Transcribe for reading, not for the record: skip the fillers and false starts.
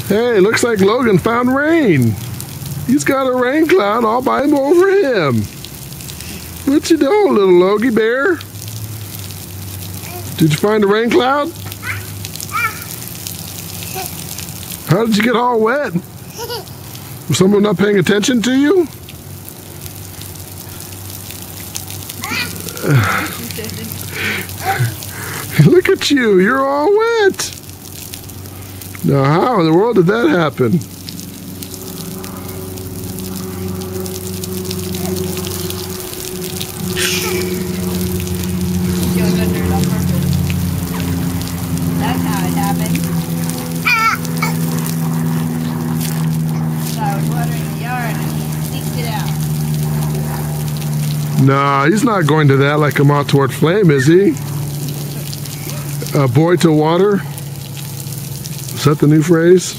Hey, looks like Logan found rain. He's got a rain cloud all by over him. What you doing, little Logie bear? Did you find a rain cloud? How did you get all wet? Was someone not paying attention to you? Look at you, you're all wet. Now how in the world did that happen? That's how it happened. So I was watering the yard and he sneaked it out. Nah, he's not going to that like a moth toward flame, is he? A boy to water? Is that the new phrase?